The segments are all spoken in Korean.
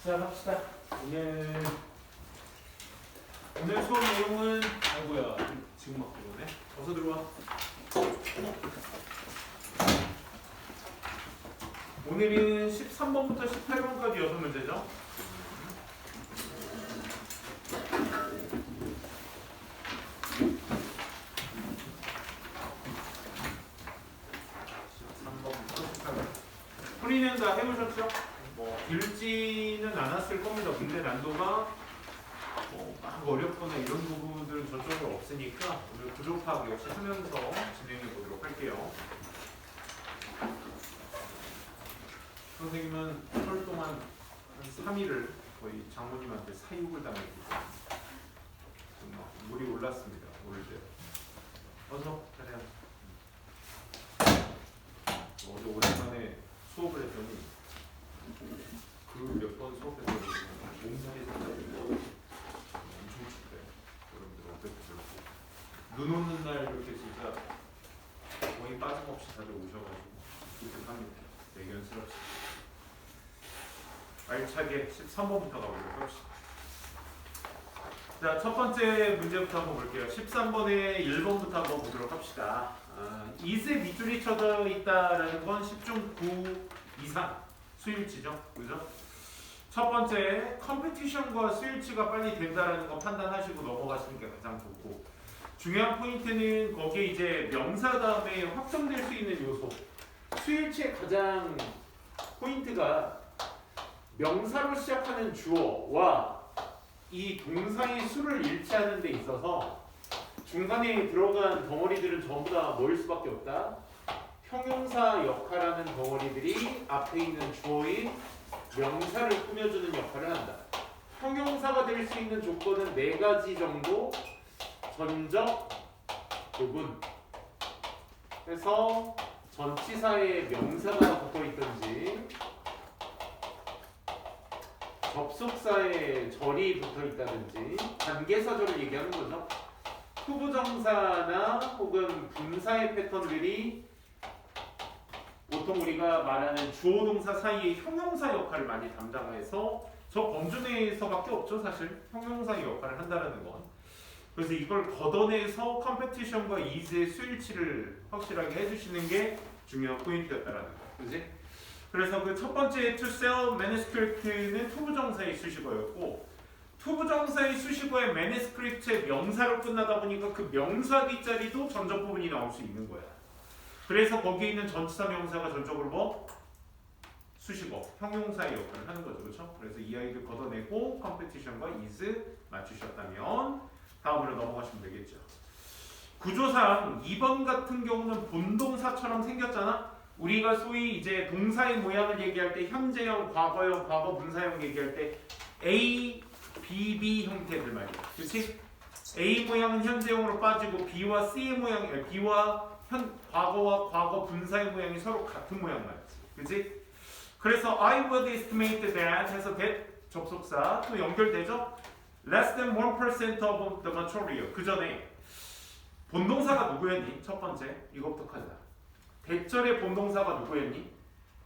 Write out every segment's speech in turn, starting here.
자, 갑시다. 오늘 수업 내용은 아이고야 지금 막 들어오네. 어서 들어와. 오늘은 13번부터 18번까지 6문제죠. 풀이는 다 해보셨죠? 뭐 길지는 않았을 겁니다. 근데 난도가 막 어렵거나 이런 부분들은 저쪽으로 없으니까 오늘 구조 파악 역시 하면서 진행해 보도록 할게요. 선생님은 하루 동안 한 3일을 거의 장모님한테 사육을 당했기 때문에 막 물이 올랐습니다. 오를 때. 어서 잘해요. 어제 오랜만에 수업을 했더니 그 몇 번 수업했더니 몸살이 생겨서 엄청 춥대요. 여러분들 어땠어요? 눈 오는 날 이렇게 진짜 거의 빠짐없이 다들 오셔가지고 기특합니다. 대견스럽습니다. 알차게 13번부터 가보도록 합시다. 자, 첫 번째 문제부터 한번 볼게요. 13번에 1번부터 한번 보도록 합시다. is에 밑줄이 쳐져 있다라는 건 10중 9 이상 수일치죠. 그죠? 첫 번째, 컴피티션과 수일치가 빨리 된다라는 거 판단하시고 넘어가시는 게 가장 좋고, 중요한 포인트는 거기에 이제 명사 다음에 확정될 수 있는 요소. 수일치의 가장 포인트가 명사로 시작하는 주어와 이 동사의 수를 일치하는 데 있어서 중간에 들어간 덩어리들은 전부 다 뭐일 수밖에 없다? 형용사 역할하는 덩어리들이 앞에 있는 주어인 명사를 꾸며주는 역할을 한다. 형용사가 될 수 있는 조건은 4가지 정도. 전적, 부분. 그래서 전치사에 명사가 붙어 있든지 접속사에 절이 붙어 있다든지 관계사절을 얘기하는 거죠. 투부정사나 혹은 분사의 패턴들이 보통 우리가 말하는 주어 동사 사이의 형용사 역할을 많이 담당해서 저 범주 내에서밖에 없죠. 사실 형용사의 역할을 한다는 건. 그래서 이걸 걷어내서 컴페티션과 is의 수일치를 확실하게 해주시는 게 중요한 포인트였다라는 거. 그지? 그래서 그 첫 번째 to sell manuscript는 투부정사의 수식어였고, 투부정사의 수식어의 manuscript의 명사로 끝나다 보니까 그 명사 뒷자리도 전적 부분이 나올 수 있는 거야. 그래서 거기에 있는 전치사 명사가 전적으로 뭐? 수식어, 형용사의 역할을 하는 거죠. 그렇죠? 그래서 이 아이를 걷어내고 컴페티션과 is 맞추셨다면 다음으로 넘어가시면 되겠죠. 구조상 2번 같은 경우는 본동사처럼 생겼잖아. 우리가 소위 이제 동사의 모양을 얘기할 때 현재형, 과거형, 과거 분사형 얘기할 때 A, B, B 형태들 말이야. 그렇지? A 모양은 현재형으로 빠지고 B와 C의 모양, B와 과거와 과거 분사의 모양이 서로 같은 모양 말이지. 그렇지? 그래서 I would estimate that 해서 that 접속사 또 연결되죠? Less than 1% of the material. 그 전에 본동사가 누구였니? 첫 번째 이것부터 하자. 대절의 본동사가 누구였니?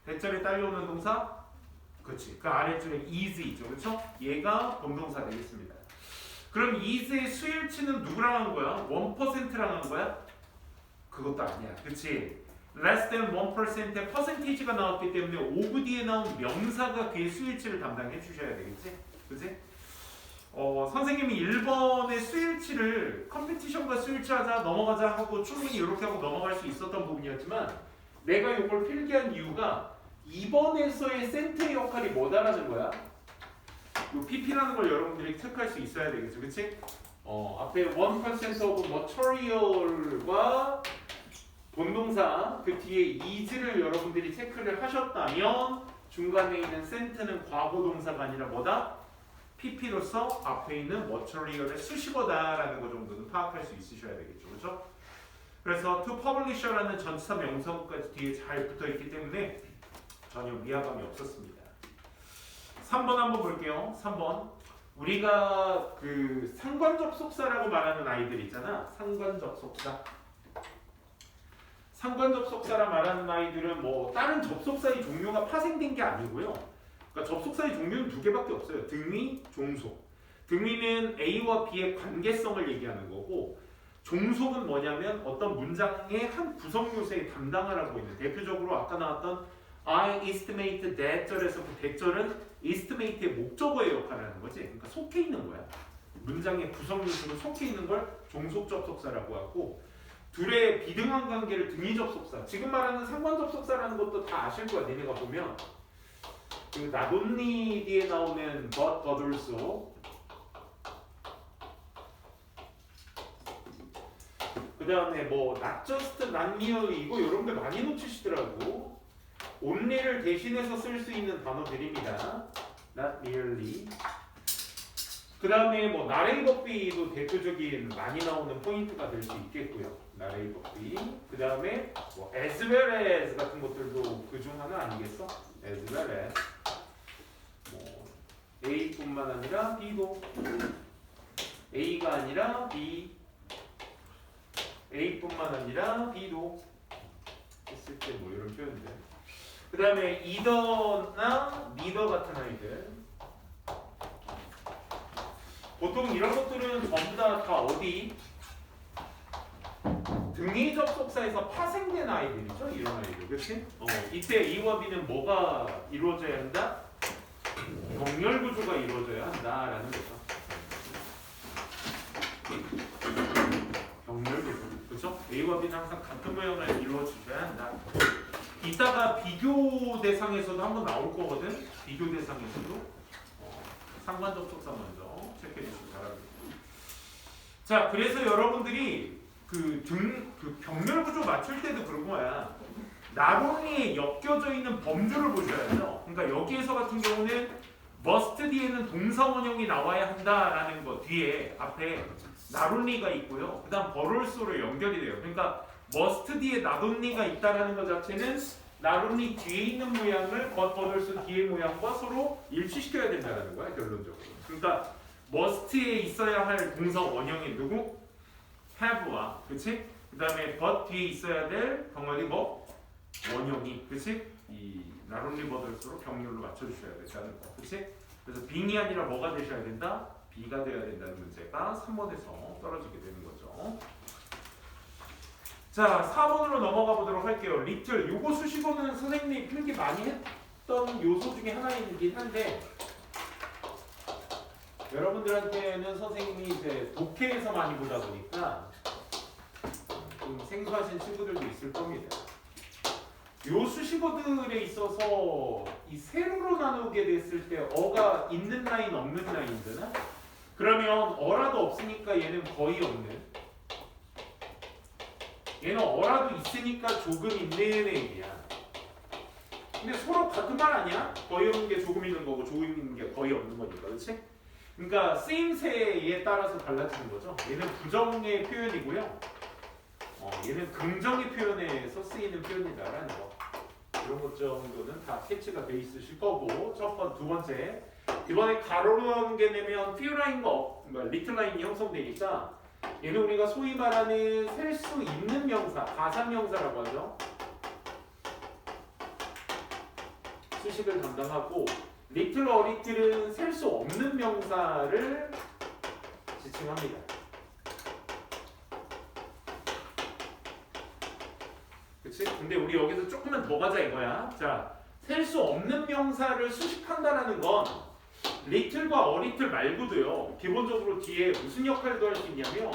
대절에 딸려오는 동사? 그렇지. 그 아래쪽에 is이죠. 그렇죠? 얘가 본동사 되겠습니다. 그럼 is의 수일치는 누구랑 한 거야? 1%랑 한 거야? 그것도 아니야. 그렇지? less than 1%의 퍼센티지가 나왔기 때문에 of 뒤에 나온 명사가 그의 수일치를 담당해 주셔야 되겠지? 그렇지? 선생님이 1번의 수일치를 컴피티션과 수일치하자 넘어가자 하고 충분히 이렇게 하고 넘어갈 수 있었던 부분이었지만 내가 이걸 필기한 이유가 2번에서의 센터의 역할이 뭐다라는 거야? 이 PP라는 걸 여러분들이 체크할 수 있어야 되겠죠. 그치? 앞에 1% of material과 본동사 그 뒤에 is를 여러분들이 체크를 하셨다면 중간에 있는 센터는 과거 동사가 아니라 뭐다? PP로서 앞에 있는 material의 수식어다라는 거 정도는 파악할 수 있으셔야 되겠죠. 그렇죠? 그래서 to publisher라는 전치사 명사구까지 뒤에 잘 붙어있기 때문에 전혀 위화감이 없었습니다. 3번 한번 볼게요. 3번 우리가 그 상관접속사라고 말하는 아이들 있잖아. 상관접속사. 상관접속사라 말하는 아이들은 뭐 다른 접속사의 종류가 파생된 게 아니고요. 그러니까 접속사의 종류는 두 개밖에 없어요. 등위, 종속. 등위는 A와 B의 관계성을 얘기하는 거고 종속은 뭐냐면 어떤 문장의 한 구성 요소에 담당을 하고 있는 대표적으로 아까 나왔던 I estimate that 절에서 그 that estimate의 목적어의 역할을 하는 거지. 그러니까 속해 있는 거야. 문장의 구성 요소로 속해 있는 걸 종속 접속사라고 하고 둘의 비등한 관계를 등위 접속사. 지금 말하는 상관 접속사라는 것도 다 아실 거야. 니네가 보면 그 not only 뒤에 나오는 but also 그 다음에 뭐 not just, not merely 이거 이런 게 많이 놓치시더라고. only를 대신해서 쓸 수 있는 단어들입니다. not merely. 그 다음에 뭐 나레이 법비도 대표적인 많이 나오는 포인트가 될 수 있겠고요. 나레이 법비. 그 다음에 뭐 as well as 같은 것들도 그 중 하나 아니겠어? as well as 뭐 A뿐만 아니라 B도 A가 아니라 B A뿐만 아니라 B도 했을 때 뭐 이런 표현들. 그 다음에 either나 neither 같은 아이들. 보통 이런 것들은 전부 다 어디? 등위 접속사에서 파생된 아이들이죠. 이런 아이들. 그치? 이때 A와 B는 뭐가 이루어져야 한다? 병렬 구조가 이루어져야 한다라는 거죠. 병렬 구조. 그렇죠? A와 B는 항상 같은 모양을 이루어줘야 한다. 이따가 비교 대상에서도 한번 나올 거거든. 비교 대상에서도 상관 접속사 먼저 체크해 주시기 바랍니다. 자, 그래서 여러분들이 그 병렬 구조 맞출 때도 그런 거야. 나론리에 엮여져 있는 범주를 보셔야죠. 그러니까 여기에서 같은 경우는 must 뒤에는 동사 원형이 나와야 한다라는 거 뒤에 앞에 나론리가 있고요. 그다음 버럴소로 연결이 돼요. 그러니까 must 뒤에 나론리가 있다라는 것 자체는 나론리 뒤에 있는 모양을 버럴소 뒤의 모양과 서로 일치시켜야 된다는 거야 결론적으로. 그러니까 must에 있어야 할 동사 원형이 누구? have와 그치? 그다음에 but 뒤에 있어야 될 덩어리 뭐? 원형이 그치? 이 나론리 버럴소로 병렬로 맞춰주셔야 된다는 거 그치? 그래서 being이 아니라 뭐가 되셔야 된다? B가 되어야 된다는 문제가 3번에서 떨어지게 되는 거죠. 자, 4번으로 넘어가 보도록 할게요. little. 요거 수식어는 선생님이 필기 많이 했던 요소 중에 하나이긴 한데 여러분들한테는 선생님이 이제 독해에서 많이 보다 보니까 좀 생소하신 친구들도 있을 겁니다. 요 수식어들에 있어서 이 세로로 나누게 됐을 때 어가 있는 라인 없는 라인이잖아. 그러면 어라도 없으니까 얘는 거의 없는. 얘는 어라도 있으니까 조금 있는 얘기야. 근데 서로 같은 말 아니야? 거의 없는 게 조금 있는 거고 조금 있는 게 거의 없는 거니까, 그렇지? 그러니까 쓰임새에 따라서 달라지는 거죠. 얘는 부정의 표현이고요. 얘는 긍정의 표현에서 쓰이는 표현이다라는 거. 이런 것 정도는 다 캐치가 돼 있으실 거고 두 번째 이번에 가로로 나오는 게 되면 few little line이 형성되니까 얘는 우리가 소위 말하는 셀 수 있는 명사, 가산명사라고 하죠. 수식을 담당하고 little or little은 셀 수 없는 명사를 지칭합니다. 그치? 근데 우리 여기서 조금만 더 가자 이거야. 자, 셀 수 없는 명사를 수식한다라는 건 little과 little 말고도요. 기본적으로 뒤에 무슨 역할도 할 수 있냐면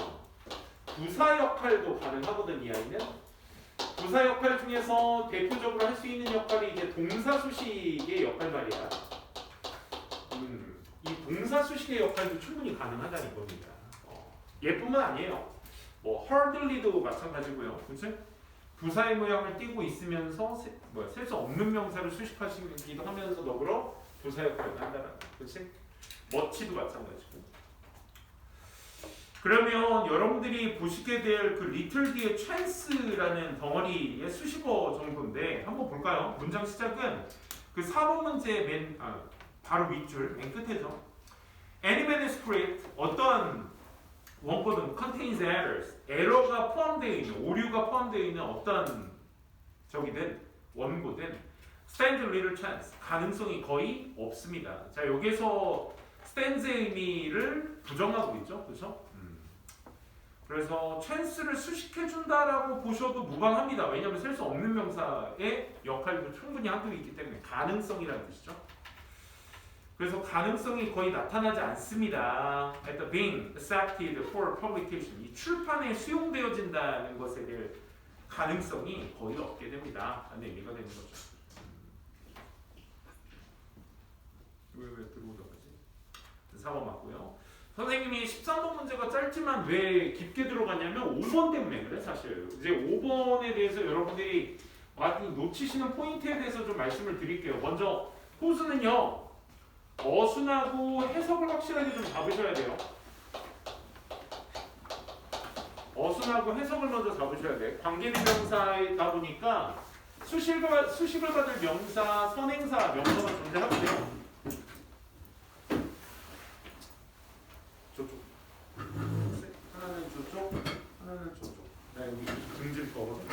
부사 역할도 가능하거든 이 아이는. 부사 역할 중에서 대표적으로 할 수 있는 역할이 이제 동사 수식의 역할 말이야. 이 동사 수식의 역할도 충분히 가능하다는 겁니다. 얘뿐만 아니에요. 뭐 hardly도 마찬가지고요. 그치? 부사의 모양을 띠고 있으면서 셀 수 없는 명사를 수식하시기도 하면서 더불어 부사 역할을 한다는 거. 그치? much도 마찬가지고. 그러면 여러분들이 보시게 될 그 little 뒤에 chance라는 덩어리의 수식어 정도인데 한번 볼까요? 문장 시작은 그 4번 문제 바로 윗줄 맨 끝에죠. Any manuscript 어떤 원고는 contains errors 에러가 포함되어 있는 오류가 포함되어 있는 어떤 적이든 원고든 stand little chance. 가능성이 거의 없습니다. 자, 여기서 stand의 의미를 부정하고 있죠. 그렇죠? 그래서 chance를 수식해준다라고 보셔도 무방합니다. 왜냐하면 셀 수 없는 명사의 역할도 충분히 하고 있기 때문에 가능성이라는 뜻이죠. 그래서 가능성이 거의 나타나지 않습니다. at the being accepted for publication. 이 출판에 수용되어진다는 것에 대해 가능성이 거의 없게 됩니다. 라는 의미가 되는 거죠. 왜 들어오다 가지? 4번 맞고요. 선생님이 13번 문제가 짧지만 왜 깊게 들어가냐면 5번 때문에 그래 사실. 이제 5번에 대해서 여러분들이 많이 놓치시는 포인트에 대해서 좀 말씀을 드릴게요. 먼저 호수는요. 어순하고 해석을 확실하게 좀 잡으셔야 돼요. 어순하고 해석을 먼저 잡으셔야 돼. 관계대명사이다 보니까 수식을 받을 명사, 선행사, 명사가 존재하고요. 저쪽. 하나는 저쪽, 하나는 저쪽. 나 여기 등질 거거든.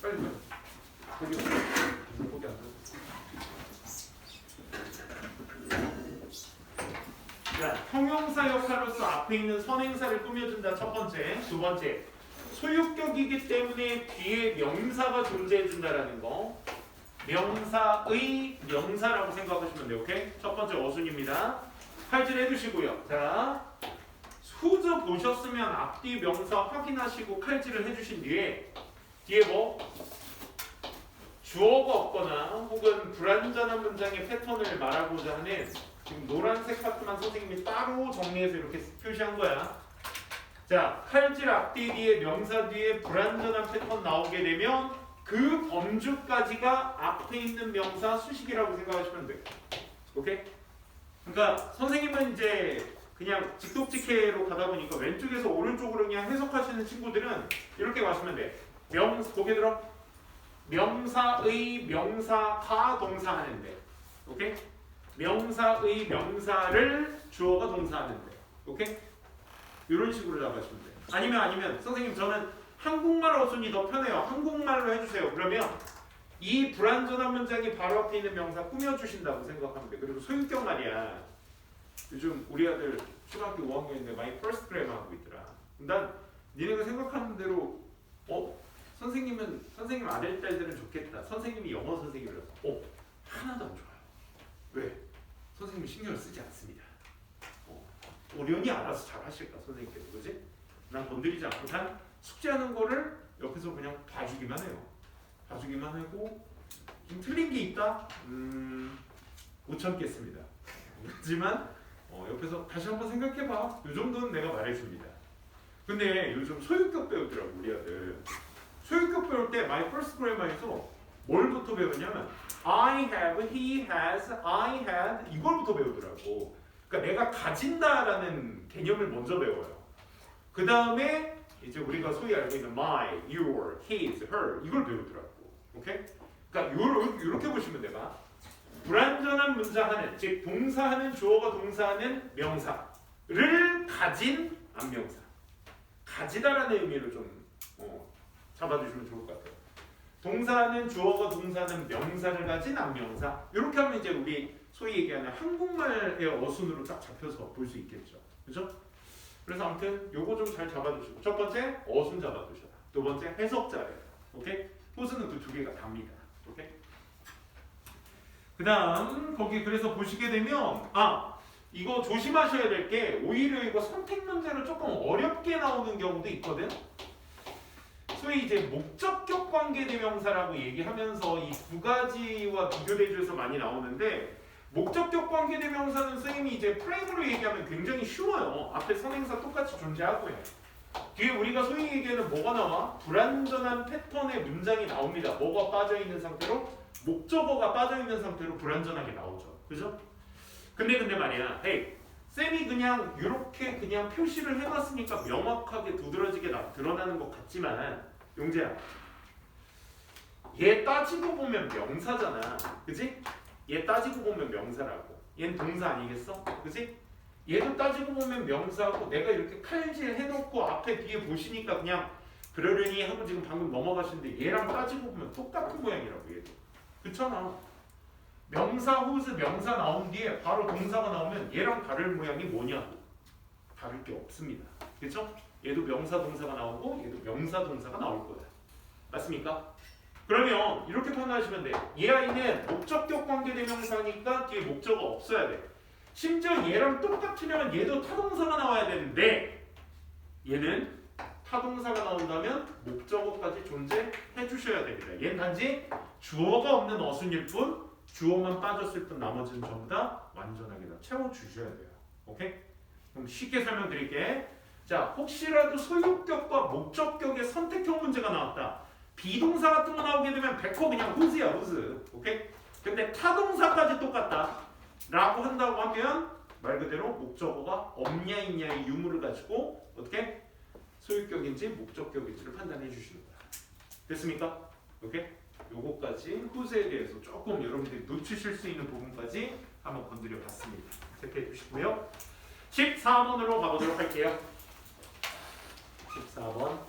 빨리 가. 거기 안 돼. 자, 형용사 역할로서 앞에 있는 선행사를 꾸며준다. 첫 번째. 두 번째. 소유격이기 때문에 뒤에 명사가 존재해준다라는 거. 명사의 명사라고 생각하시면 돼요. 오케이? 첫 번째 어순입니다. 칼질 해주시고요. 자, 후저 보셨으면 앞뒤 명사 확인하시고 칼질을 해주신 뒤에 뭐? 주어가 없거나 혹은 불완전한 문장의 패턴을 말하고자 하는 지금 노란색 파트만 선생님이 따로 정리해서 이렇게 표시한 거야. 자, 칼질 앞뒤 뒤에 명사 뒤에 불완전한 패턴 나오게 되면 그 범주까지가 앞에 있는 명사 수식이라고 생각하시면 돼요. 오케이? 그러니까 선생님은 이제 그냥 직독직해로 가다 보니까 왼쪽에서 오른쪽으로 그냥 해석하시는 친구들은 이렇게 마시면 돼. 고개 들어. 명사의 명사가 동사하는데. 오케이? 명사의 명사를 주어가 동사하는데. 오케이? 이런 식으로 잡아주시면 돼요. 아니면 선생님 저는 한국말 어순이 더 편해요. 한국말로 해주세요. 그러면 이 불완전한 문장이 바로 앞에 있는 명사 꾸며주신다고 생각하면 돼. 그리고 소유격 말이야. 요즘 우리 아들 초등학교 5학년인데 많이 퍼스트 그래머 하고 있더라. 난 니네가 생각하는 대로 선생님 아들 딸들은 좋겠다. 선생님이 영어 선생님이라서 하나도 안 좋아요. 왜? 선생님이 신경을 쓰지 않습니다. 어련히 알아서 잘 하실까 선생님께서. 그지? 난 건드리지 않고 단 숙제하는 거를 옆에서 그냥 봐주기만 해요. 봐주기만 하고 좀 틀린 게 있다? 못 참겠습니다. 하지만 옆에서 다시 한번 생각해봐. 이 정도는 내가 말해줍니다. 근데 요즘 소유격 배우더라고 우리 아들. 소유격 배울 때 my first grammar에서 뭘부터 배우냐면 I have, he has, I had 이걸부터 배우더라고. 그러니까 내가 가진다라는 개념을 먼저 배워요. 그 다음에 이제 우리가 소위 알고 있는 my, your, his, her 이걸 배우더라고. 오케이? 그러니까 이렇게 보시면 내가 불완전한 문장하는 즉 동사하는 주어가 동사하는 명사를 가진 안명사. 가지다라는 의미를 좀 잡아주시면 좋을 것 같아요. 동사는 주어가 동사는 명사를 가진 안명사. 이렇게 하면 이제 우리 소위 얘기하는 한국말의 어순으로 딱 잡혀서 볼 수 있겠죠. 그렇죠? 그래서 아무튼 요거 좀 잘 잡아주시고 첫 번째 어순 잡아두셔라. 두 번째 해석자예요. 오케이? 호수는 그 두 개가 답니다. 오케이? 그 다음 거기 그래서 보시게 되면 이거 조심하셔야 될 게 오히려 이거 선택 문제로 조금 어렵게 나오는 경우도 있거든. 소위 이제 목적격 관계대명사라고 얘기하면서 이 두 가지와 비교대조해서 많이 나오는데 목적격 관계대명사는 선생님이 이제 프레임으로 얘기하면 굉장히 쉬워요. 앞에 선행사 똑같이 존재하고요. 뒤에 우리가 소위 얘기하는 뭐가 나와? 불완전한 패턴의 문장이 나옵니다. 뭐가 빠져있는 상태로? 목적어가 빠져있는 상태로 불완전하게 나오죠. 그죠? 근데 말이야. 쌤이 그냥 이렇게 그냥 표시를 해봤으니까 명확하게 두드러지게 드러나는 것 같지만 용재야, 얘 따지고 보면 명사잖아. 그지? 얘 따지고 보면 명사라고. 얘는 동사 아니겠어? 그지? 얘도 따지고 보면 명사고 내가 이렇게 칼질 해놓고 앞에 뒤에 보시니까 그냥 그러려니 하고 지금 방금 넘어가시는데 얘랑 따지고 보면 똑같은 모양이라고 얘도. 그렇잖아. 명사 후즈 명사 나온 뒤에 바로 동사가 나오면 얘랑 다를 모양이 뭐냐? 다를 게 없습니다. 그렇죠? 얘도 명사 동사가 나오고 얘도 명사 동사가 나올 거야. 맞습니까? 그러면 이렇게 판단하시면 돼. 얘 아이는 목적격 관계대명사니까 뒤에 목적어 없어야 돼. 심지어 얘랑 똑같으려면 얘도 타동사가 나와야 되는데 얘는 타동사가 나온다면 목적어까지 존재해 주셔야 됩니다. 얘는 단지 주어가 없는 어순일 뿐 주어만 빠졌을 뿐 나머지는 전부 다 완전하게 다 채워주셔야 돼요. 오케이? 그럼 쉽게 설명드릴게. 자, 혹시라도 소유격과 목적격의 선택형 문제가 나왔다. 비동사 같은 거 나오게 되면 100% 그냥 후즈야 후즈. 오케이? 근데 타동사까지 똑같다 라고 한다고 하면 말 그대로 목적어가 없냐 있냐의 유무를 가지고 어떻게? 소유격인지 목적격인지를 판단해 주시는 거야. 됐습니까? 오케이? 요거까지 후즈에 대해서 조금 여러분들이 놓치실 수 있는 부분까지 한번 건드려 봤습니다. 체크해 주시고요. 14번으로 가보도록 할게요. 14번.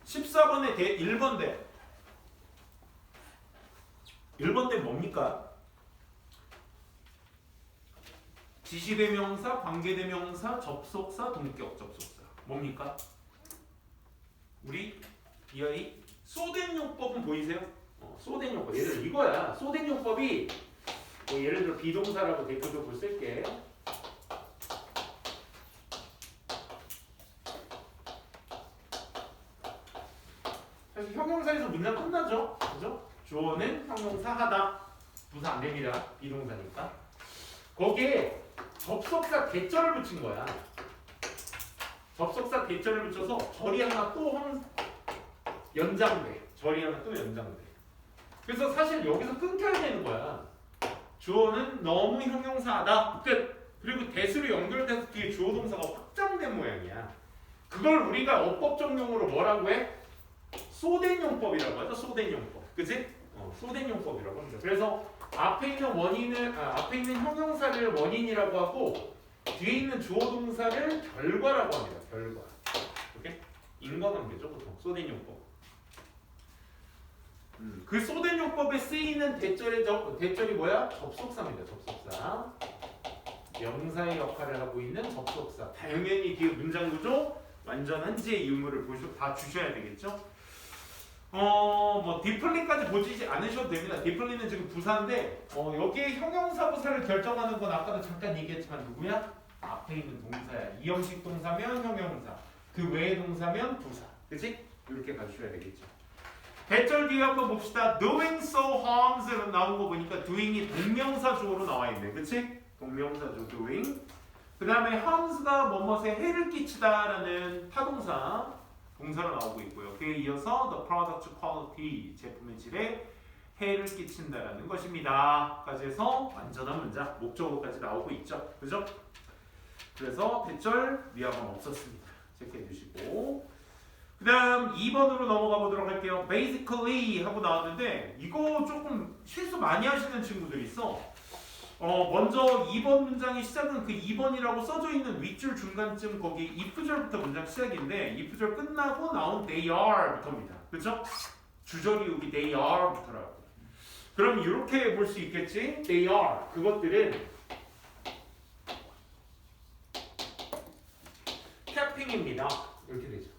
14번에 1번대. 1번대 뭡니까? 지시대명사, 관계대명사, 접속사, 동격 접속사. 뭡니까? 우리 이 아이 소된 용법은 보이세요? 소된 용법. 예를 들어 이거야. 소된 용법이 뭐 예를 들어 비동사라고 대표적으로 쓸게. 사실 형용사에서 문장 끝나죠? 그죠? 주어는 형용사 하다. 부사 안 됩니다. 비동사니까. 거기에 접속사 대절을 붙인 거야. 접속사 대절을 붙여서 절이 하나 또 연장돼. 절이 하나 또 연장돼. 그래서 사실 여기서 끊겨야 되는 거야. 주어는 너무 형용사하다. 끝. 그리고 대수로 연결돼서 뒤에 주어 동사가 확장된 모양이야. 그걸 우리가 어법적 용어로 뭐라고 해? 소된 용법이라고 하죠. 소된 용법. 그치? 소된 용법이라고 합니다. 그래서 앞에 있는 형용사를 원인이라고 하고 뒤에 있는 주어 동사를 결과라고 합니다. 결과. 오케이? 인과관계죠, 보통. 소된 용법. 그 소된 용법에 쓰이는 대절이 뭐야? 접속사입니다. 접속사. 명사의 역할을 하고 있는 접속사. 당연히 뒤에 문장 구조 완전한지의 유무를 다 주셔야 되겠죠? 뭐 디플린까지 보지 않으셔도 됩니다. 디플린은 지금 부사인데 여기에 형용사 부사를 결정하는 건 아까도 잠깐 얘기했지만 누구야? 앞에 있는 동사야. 이 형식 동사면 형용사, 그 외의 동사면 부사. 그치? 이렇게 가주셔야 되겠죠. 대절 뒤에 한번 봅시다. Doing so harms로 나온 거 보니까 doing이 동명사 주어로 나와 있네. 그치? 동명사 주 doing. 그 다음에 harms가 뭐뭐에 해를 끼치다라는 타동사 동사로 나오고 있고요. 그에 이어서 the product quality 제품의 질에 해를 끼친다라는 것입니다. 까지 해서 완전한 문장, 목적어까지 나오고 있죠. 그죠? 그래서 대절 위화감 없었습니다. 체크해 주시고 그 다음 2번으로 넘어가 보도록 할게요. basically 하고 나왔는데 이거 조금 실수 많이 하시는 친구들이 있어. 먼저 2번 문장의 시작은 그 2번이라고 써져 있는 윗줄 중간쯤 거기 if절부터 문장 시작인데 if절 끝나고 나온 they are부터입니다. 그렇죠? 주절 이후기 they are부터라고. 그럼 이렇게 볼 수 있겠지? they are 그것들은 capping입니다. 이렇게 되죠.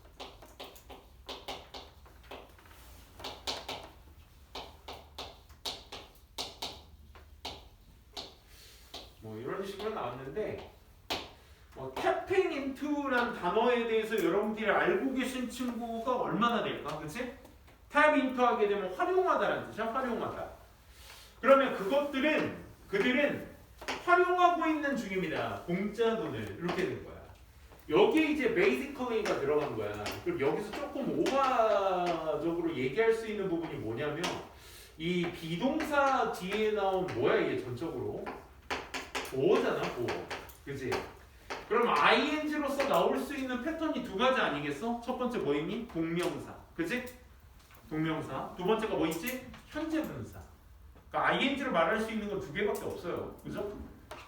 뭐 이런 식으로 나왔는데 tapping into라는 단어에 대해서 여러분들이 알고 계신 친구가 얼마나 될까? 그치? tap into 하게 되면 활용하다라는 뜻이야. 활용하다. 그러면 그들은 활용하고 있는 중입니다. 공짜 돈을 이렇게 된 거야. 여기에 이제 basically가 들어간 거야. 그럼 여기서 조금 오가적으로 얘기할 수 있는 부분이 뭐냐면 이 비동사 뒤에 나온 뭐야 이게 전적으로 보어잖아, 보어. 그치? 그럼 ing로서 나올 수 있는 패턴이 두 가지 아니겠어? 첫 번째 뭐 있니? 동명사. 그치? 동명사. 두 번째가 뭐 있지? 현재 분사. 그러니까 ing를 말할 수 있는 건 두 개밖에 없어요. 그죠?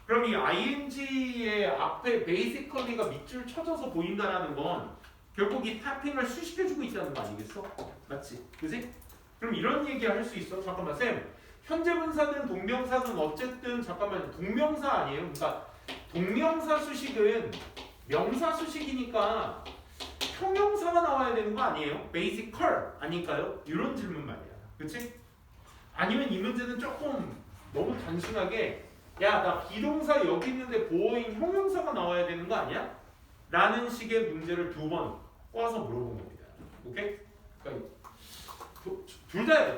그럼 이 ing의 앞에 basically가 밑줄 쳐져서 보인다라는 건 결국 이 타핑을 수식해주고 있다는 거 아니겠어? 맞지? 그지? 그럼 이런 얘기 할 수 있어? 잠깐만 쌤, 현재 분사든 동명사든 어쨌든 잠깐만 동명사 아니에요? 그러니까 동명사 수식은 명사 수식이니까 형용사가 나와야 되는 거 아니에요? 베이시컬 아닐까요? 이런 질문 말이야. 그치? 아니면 이 문제는 조금 너무 단순하게 야, 나 비동사 여기 있는데 보어인 형용사가 나와야 되는 거 아니야? 라는 식의 문제를 두 번 꼬아서 물어본 겁니다. 오케이? 그러니까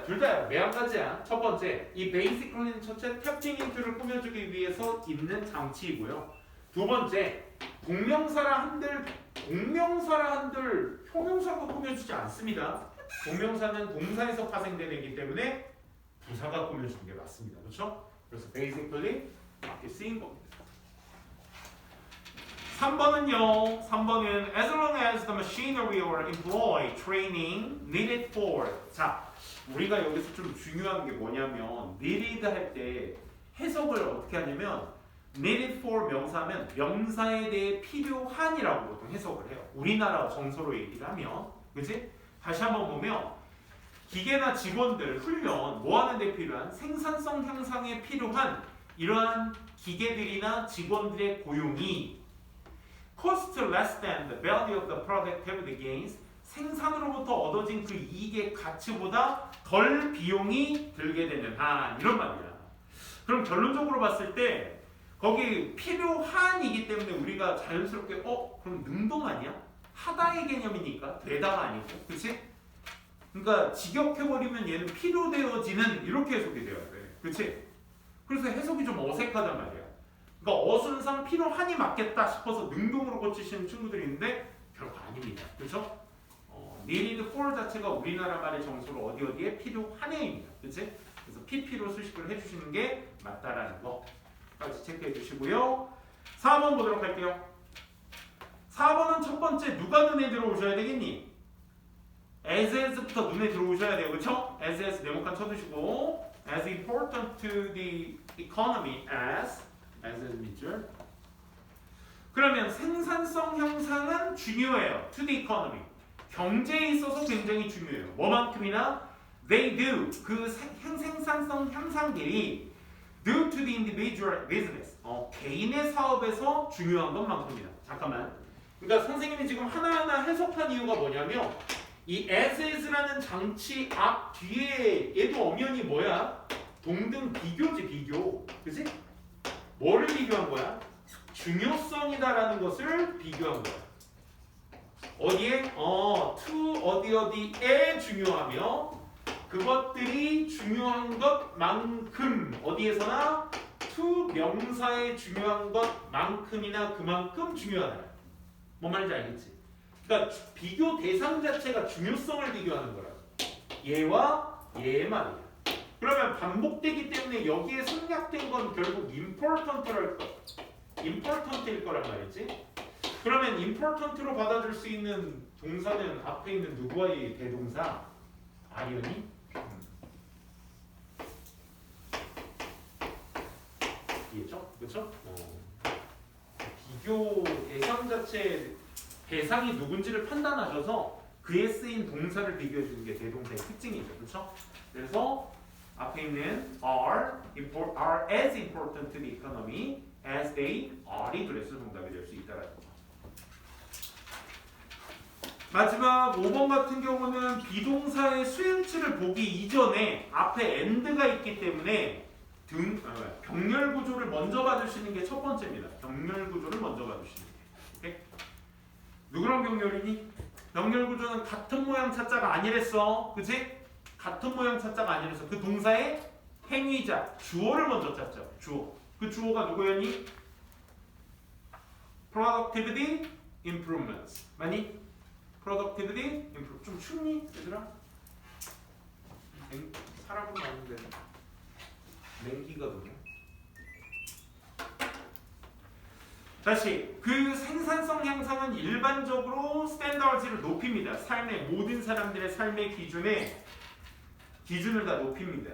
둘 다야. 매한 가지야. 첫 번째, 이 basically는 첫째 탭핑 힌트를 꾸며주기 위해서 있는 장치이고요. 두 번째, 동명사라 한들 형용사가 꾸며주지 않습니다. 동명사는 동사에서 파생되는 애기 때문에 부사가 꾸며주는 게 맞습니다. 그렇죠? 그래서 basically 이렇게 쓰인 겁니다. 3번은요. 3번은 as long as the machinery or employee training needed for. 자, 우리가 여기서 좀 중요한 게 뭐냐면 needed 할 때 해석을 어떻게 하냐면 needed for 명사면 명사에 대해 필요한이라고 보통 해석을 해요. 우리나라 정서로 얘기를 하면. 그치? 다시 한번 보면 기계나 직원들 훈련 뭐 하는 데 필요한 생산성 향상에 필요한 이러한 기계들이나 직원들의 고용이 cost less than the value of the productivity gains 생산으로부터 얻어진 그 이익의 가치보다 덜 비용이 들게 되는 한 이런 말이야. 그럼 결론적으로 봤을 때 거기 필요한이기 때문에 우리가 자연스럽게 그럼 능동 아니야? 하다의 개념이니까 되다가 아니고 그치? 그러니까 직역해버리면 얘는 필요되어지는 이렇게 해석이 돼야 돼. 그치? 그래서 해석이 좀 어색하단 말이야. 그러니까 어순상 필요한이 맞겠다 싶어서 능동으로 고치시는 친구들이 있는데 결국 아닙니다. 그렇죠? needed for 자체가 우리나라 말의 정서로 어디에 필요한에입니다. 그렇지? 그래서 PP로 수식을 해주시는 게 맞다라는 거까지 체크해 주시고요. 4번 보도록 할게요. 4번은 첫 번째 누가 눈에 들어오셔야 되겠니? as부터 눈에 들어오셔야 돼요. 그렇죠? as 네모칸 쳐두시고 as important to the economy as 밑줄. 그러면 생산성 향상은 중요해요. To the economy. 경제에 있어서 굉장히 중요해요. 뭐만큼이나 they do. 그 생산성 향상들이 due to the individual business. 개인의 사업에서 중요한 것만큼이다. 잠깐만. 그러니까 선생님이 지금 하나하나 해석한 이유가 뭐냐면 이 as is라는 장치 앞 뒤에 얘도 엄연히 뭐야? 동등 비교지 비교. 그치? 뭐를 비교한 거야? 중요성이다라는 것을 비교한 거야. 어디에? to 어디에 중요하며 그것들이 중요한 것만큼 어디에서나 to 명사의 중요한 것만큼이나 그만큼 중요하다. 뭔 말인지 알겠지? 그러니까 비교 대상 자체가 중요성을 비교하는 거라고. 얘와 얘의 말이야. 그러면 반복되기 때문에 여기에 생략된 건 결국 important일 거란 말이지. 그러면 important로 받아줄 수 있는 동사는 앞에 있는 누구와의 대동사? 아이언이? 이해죠? 그렇죠? 비교 대상 자체 대상이 누군지를 판단하셔서 그에 쓰인 동사를 비교해 주는 게 대동사의 특징이죠. 그렇죠? 그래서 앞에 있는 are as important to the economy as they are이 그래서 정답이 될 수 있다라는 거. 마지막 5번 같은 경우는 비동사의 수행치를 보기 이전에 앞에 and가 있기 때문에 병렬 구조를 먼저 봐주시는 게 첫 번째입니다. 병렬 구조를 먼저 봐주시는 게. 오케이? 누구랑 병렬이니? 병렬 구조는 같은 모양 찾자가 아니랬어. 그치? 같은 모양 찾자가 아니라서 그 동사의 행위자, 주어를 먼저 찾죠. 주어. 그 주어가 누구였니? productivity improvements. 맞니? productivity improve. 좀 춥니? 얘들아? 사람은 많은데 냉기거든요. 다시 그 생산성 향상은 일반적으로 스탠다드를 높입니다. 삶의 모든 사람들의 삶의 기준을 다 높입니다.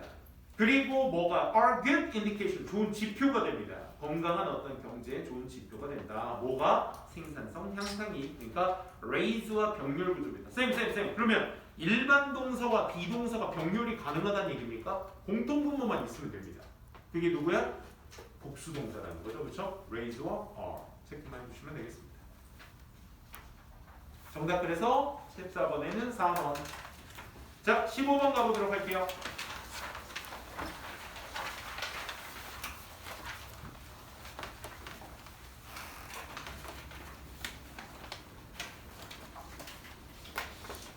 그리고 뭐가 are good indication 좋은 지표가 됩니다. 건강한 어떤 경제에 좋은 지표가 된다. 뭐가 생산성 향상이 그러니까 raise와 병렬 구조입니다. 쌤 그러면 일반 동사와 비동사가 병렬이 가능하다는 얘기입니까? 공통분모만 있으면 됩니다. 그게 누구야? 복수 동사라는 거죠, 그렇죠? raise와 are 체크만 해주시면 되겠습니다. 정답 그래서 14번에는 4번. 자, 15번 가보도록 할게요.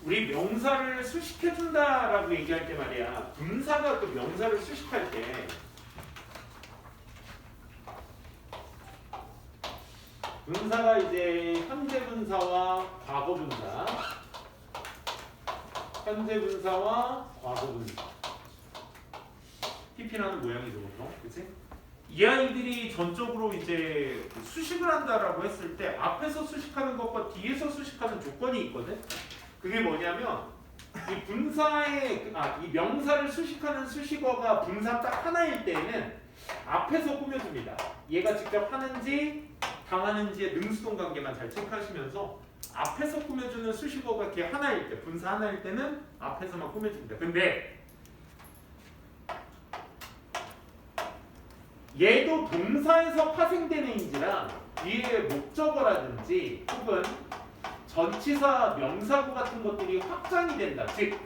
우리 명사를 수식해준다라고 얘기할 때 말이야. 분사가 또 명사를 수식할 때 분사가 이제 현재 분사와 과거 분사, 현재 분사와 과거 분사. PP라는 모양이죠, 보통, 그렇지? 이 아이들이 전적으로 이제 수식을 한다라고 했을 때 앞에서 수식하는 것과 뒤에서 수식하는 조건이 있거든. 그게 뭐냐면 이 분사의 이 명사를 수식하는 수식어가 분사 딱 하나일 때에는 앞에서 꾸며줍니다. 얘가 직접 하는지 당하는지의 능수동 관계만 잘 체크하시면서 앞에서 꾸며주는 수식어가 걔 하나일 때, 분사 하나일 때는 앞에서만 꾸며줍니다. 근데 얘도 동사에서 파생되는인지라 뒤에 목적어라든지 혹은 전치사, 명사구 같은 것들이 확장이 된다. 즉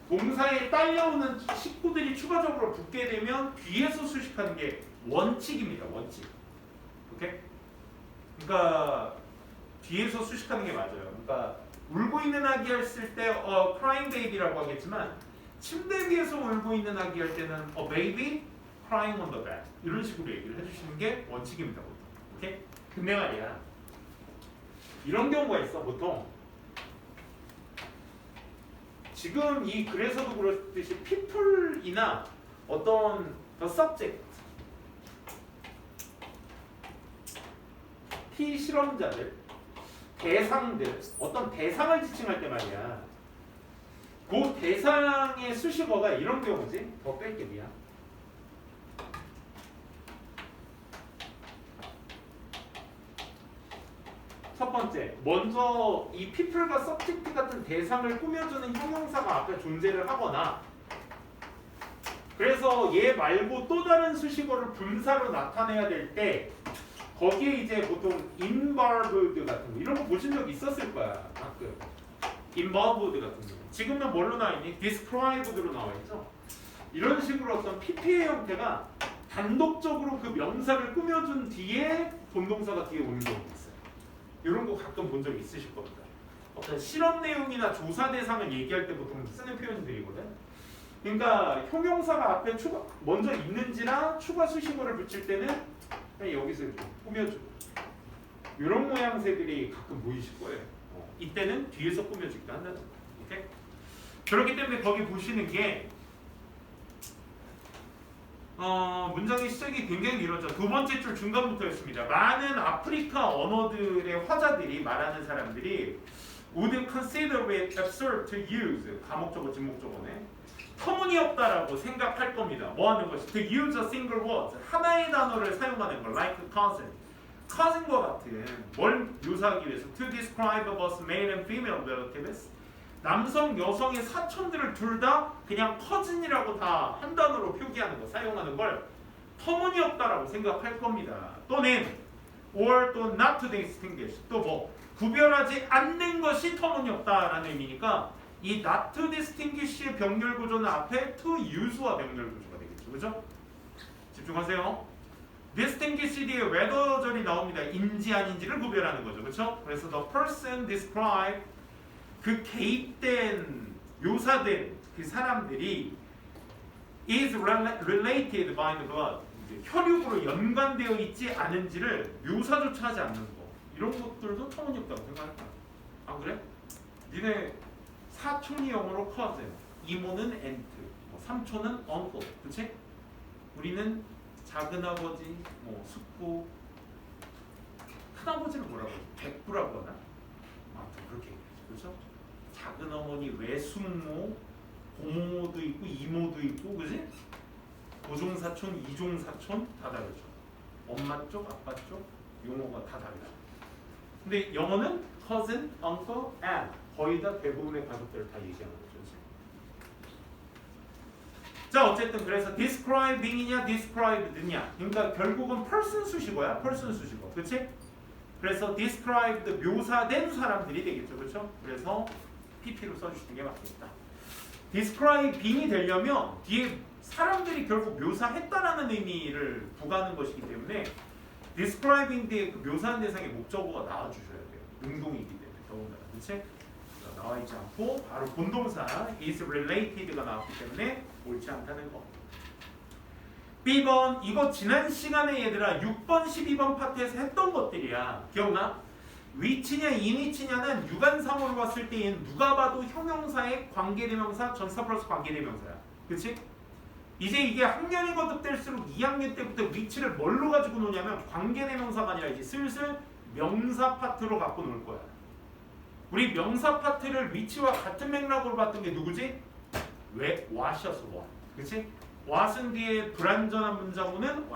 동사에 딸려오는 식구들이 추가적으로 붙게 되면 뒤에서 수식하는 게 원칙입니다. 원칙. 오케이? 그러니까 뒤에서 수식하는 게 맞아요. 그러니까 울고 있는 아기 했을 때 crying baby라고 하겠지만 침대 위에서 울고 있는 아기 할 때는 a baby crying on the bed 이런 식으로 얘기를 해주시는 게 원칙입니다. 보통. 오케이? 근데 말이야. 이런 경우가 있어. 보통 지금 이 글에서도 그렇듯이 people이나 어떤 the subject T 실험자들 대상들 어떤 대상을 지칭할 때 말이야. 그 대상의 수식어가 이런 경우지. 더 뺄게 미안. 첫 번째, 먼저 이 people과 subject 같은 대상을 꾸며주는 형용사가 앞에 존재를 하거나 그래서 얘 말고 또 다른 수식어를 분사로 나타내야 될 때 거기에 이제 보통 involved 같은 거 이런 거 보신 적 있었을 거야. 가끔 involved 같은 거 지금은 뭘로 나와 있니? described로 나와 있죠. 이런 식으로 어떤 PP의 형태가 단독적으로 그 명사를 꾸며준 뒤에 본동사가 뒤에 오는 경우가 있어요. 이런 거 가끔 본 적 있으실 겁니다. 어떤 실험 내용이나 조사 대상을 얘기할 때 보통 쓰는 표현들이거든. 그러니까 형용사가 앞에 먼저 있는지나 추가 수식어를 붙일 때는 그냥 여기서 이렇게 꾸며주고 이런 모양새들이 가끔 보이실 거예요. 이때는 뒤에서 꾸며주기도 한다는 거예요. 오케이? 그렇기 때문에 거기 보시는 게 문장의 시작이 굉장히 길었죠. 두 번째 줄 중간부터였습니다. 많은 아프리카 언어들의 화자들이 말하는 사람들이 would consider it absurd to use 가목적어 진목적어네 터무니없다라고 생각할 겁니다. 뭐 하는 것이 to use a single word 하나의 단어를 사용하는 거 like cousin cousin과 같은 뭘 묘사하기 위해서 to describe both male and female relatives 남성, 여성의 사촌들을 둘 다 그냥 커진이라고 다 한 단어로 표기하는 거, 사용하는 걸 터무니없다라고 생각할 겁니다. 또는 or 또 not to distinguish 또 뭐 구별하지 않는 것이 터무니없다라는 의미니까 이 not to distinguish의 병렬 구조는 앞에 to use와 병렬 구조가 되겠죠. 그죠? 집중하세요. distinguish 뒤에 whether절이 나옵니다. 인지 아닌지를 구별하는 거죠. 그렇죠? 그래서 the person described 그 개입된 묘사된 그 사람들이 is related by the blood 혈육으로 연관되어 있지 않은지를 묘사조차 하지 않는 거 이런 것들도 터무니없다고 생각할까? 아 그래? 니네 사촌이 영어로 cousin, 이모는 aunt, 삼촌은 uncle, 그치? 우리는 작은아버지, 숙부, 큰아버지는 뭐라고 하지? 백부라고 하나? 아무튼 그렇게 얘기하죠, 그렇죠? 작은 어머니 외숙모, 고모도 있고 이모도 있고, 그지? 도종사촌, 이종사촌 다 다르죠. 엄마 쪽, 아빠 쪽 용어가 다 다르죠. 근데 영어는 cousin, uncle, aunt 거의 다 대부분의 가족들을 다 얘기하는 거죠. 자 어쨌든 그래서 describing이냐 described냐 그러니까 결국은 person 수식어야. person 수식어. 그치? 그래서 described 묘사된 사람들이 되겠죠. 그렇죠? 그래서 PP로 써주시는 게 맞겠다. describing이 되려면 뒤에 사람들이 결국 묘사했다라는 의미를 부과하는 것이기 때문에 describing 뒤에 그 묘사한 대상의 목적어가 나와주셔야 돼요. 능동이기 때문에 더군다나. 그치? 나와 있지 않고 바로 본동사 is related가 나왔기 때문에 옳지 않다는 거. B번 이거 지난 시간에 얘들아 6번 12번 파트에서 했던 것들이야. 기억나? 위치냐 인위치냐는 유관상으로 봤을 때 얘는 누가 봐도 형용사의 관계대명사 전치사 플러스 관계대명사야. 그치? 이제 이게 학년이 거듭될수록 2학년 때부터 위치를 뭘로 가지고 노냐면 관계대명사가 아니라 이제 슬슬 명사 파트로 갖고 놀 거야. 우리 명사 파트를 위치와 같은 맥락으로 봤던 게 누구지? 왜? what이었어. what. 그치? what은 뒤에 불완전한 문장어는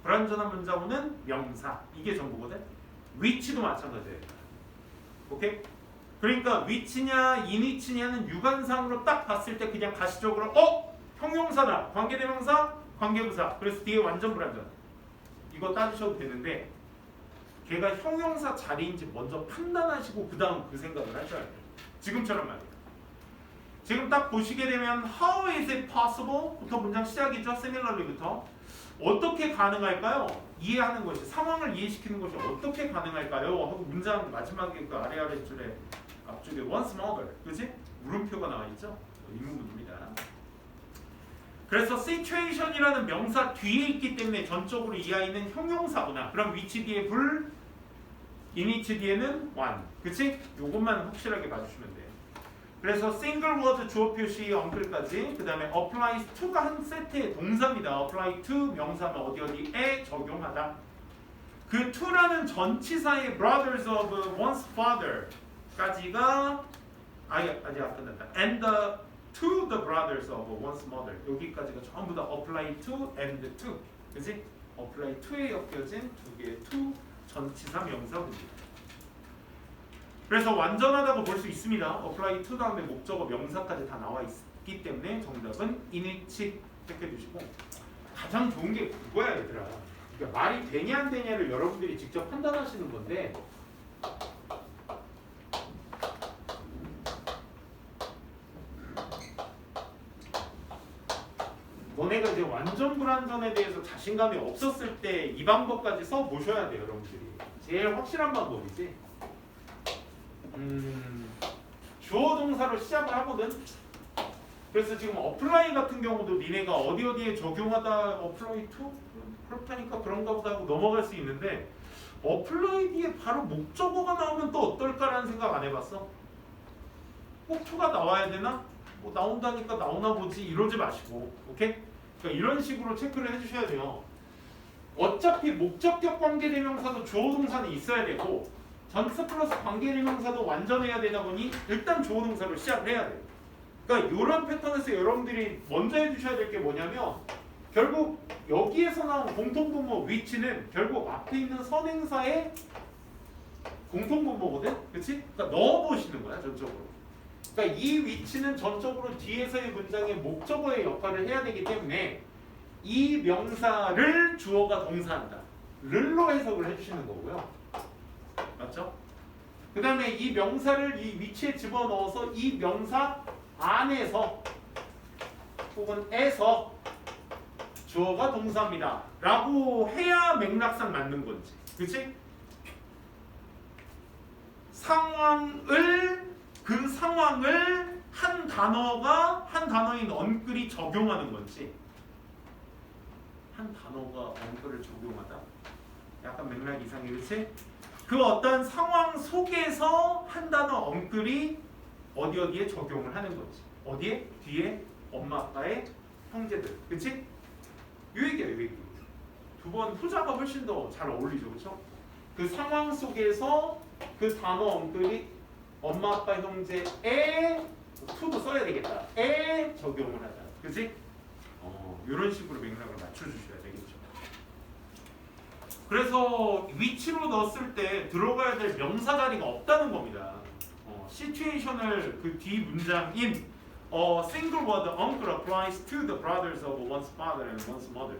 불완전한 문장어는 명사. 이게 전부거든. 위치도 마찬가지예요. 오케이? 그러니까 위치냐 인위치냐는 유관상으로 딱 봤을 때 그냥 가시적으로 형용사다. 관계대명사, 관계부사. 그래서 뒤에 완전 불완전. 이거 따지셔도 되는데 걔가 형용사 자리인지 먼저 판단하시고 그 다음 그 생각을 하셔야 돼요. 지금처럼 말이에요. 지금 딱 보시게 되면 How is it possible? 부터 문장 시작이죠. Similarly부터. 어떻게 가능할까요? 이해하는 것이, 상황을 이해시키는 것이 어떻게 가능할까요? 하고 문장 마지막에 그 아래 줄에 앞쪽에 once mother, 그치? 물음표가 나와 있죠? 의문문입니다. 그래서 situation이라는 명사 뒤에 있기 때문에 전적으로 이 아이는 형용사구나. 그럼 위치 뒤에 불, 인위치 뒤에는 one. 그치? 요것만 확실하게 봐주시면 돼요. 그래서 single word 주어 표시 uncle까지 그 다음에 applies to가 한 세트의 동사입니다. apply to 명사는 어디에 적용하다. 그 to라는 전치사의 brothers of one's father 까지가 아직 안 끝났다. and to the brothers of one's mother 여기까지가 전부 다 apply to and to. 그치? apply to에 엮여진 두 개의 to 전치사 명사입니다. 그래서 완전하다고 볼 수 있습니다. apply to 다음에 목적어 명사까지 다 나와 있기 때문에 정답은 인위치 택해 주시고 가장 좋은 게 그거야 얘들아. 그러니까 말이 되냐 안 되냐를 여러분들이 직접 판단하시는 건데 너네가 이제 완전 불완전에 대해서 자신감이 없었을 때 이 방법까지 써보셔야 돼요. 여러분들이 제일 확실한 방법이지. 주어 동사로 시작을 하거든. 그래서 지금 apply 같은 경우도 니네가 어디에 적용하다 apply to? 그렇다니까 그런가 보다 하고 넘어갈 수 있는데 apply 뒤에 바로 목적어가 나오면 또 어떨까라는 생각 안 해봤어? 꼭 to가 나와야 되나? 뭐 나온다니까 나오나 보지 이러지 마시고 오케이? 그러니까 이런 식으로 체크를 해주셔야 돼요. 어차피 목적격 관계대명사도 주어 동사는 있어야 되고 전치사 플러스 관계대명사도 완전해야 되다 보니 일단 주어 동사로 시작을 해야 돼요. 그러니까 이런 패턴에서 여러분들이 먼저 해주셔야 될 게 뭐냐면 결국 여기에서 나온 공통분모 위치는 결국 앞에 있는 선행사의 공통분모거든? 그치? 그러니까 넣어보시는 거야 전적으로. 그러니까 이 위치는 전적으로 뒤에서의 문장의 목적어의 역할을 해야 되기 때문에 이 명사를 주어가 동사한다. 를로 해석을 해주시는 거고요. 맞죠? 그 다음에 이 명사를 이 위치에 집어넣어서 이 명사 안에서 혹은 에서 주어가 동사입니다 라고 해야 맥락상 맞는 건지. 그치? 그 상황을 한 단어인 언글이 적용하는 건지 한 단어가 언글을 적용하다 약간 맥락 이상해. 그치? 그 어떤 상황 속에서 한 단어 언글이 어디에 적용을 하는 거지. 어디에? 뒤에 엄마 아빠의 형제들. 그치? 이 얘기야, 이 얘기. 두 번 후자가 훨씬 더 잘 어울리죠. 그쵸? 그 상황 속에서 그 단어 언글이 엄마 아빠 형제에 to도 써야 되겠다. 에 적용을 하다. 그치? 이런 식으로 맥락을 맞춰주셔야 되겠죠. 그래서 위치로 넣었을 때 들어가야 될 명사 자리가 없다는 겁니다. 시츄에이션을 그 뒤 문장인 single word uncle applies to the brothers of one's father and one's mother.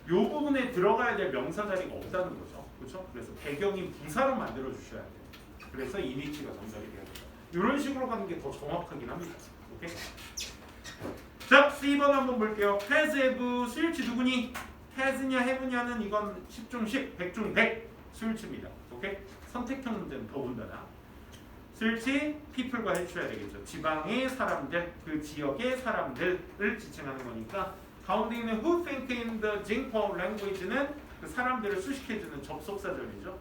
요 부분에 들어가야 될 명사 자리가 없다는 거죠. 그렇죠? 그래서 배경인 부사로 만들어 주셔야 돼요. 그래서 이니치가 전달이 돼야 돼요. 이런 식으로 가는 게 더 정확하긴 합니다. 오케이? 자, C번 한번 볼게요. has, have, 수일치 누구니? has냐, have냐는 이건 10중 10, 100중 100 수일치입니다. 오케이? 선택형 문제는 더군다나. 수일치, people과 해줘야 되겠죠. 지방의 사람들, 그 지역의 사람들을 지칭하는 거니까 가운데 있는 who think in the Jingpo language는 그 사람들을 수식해주는 접속사절이죠.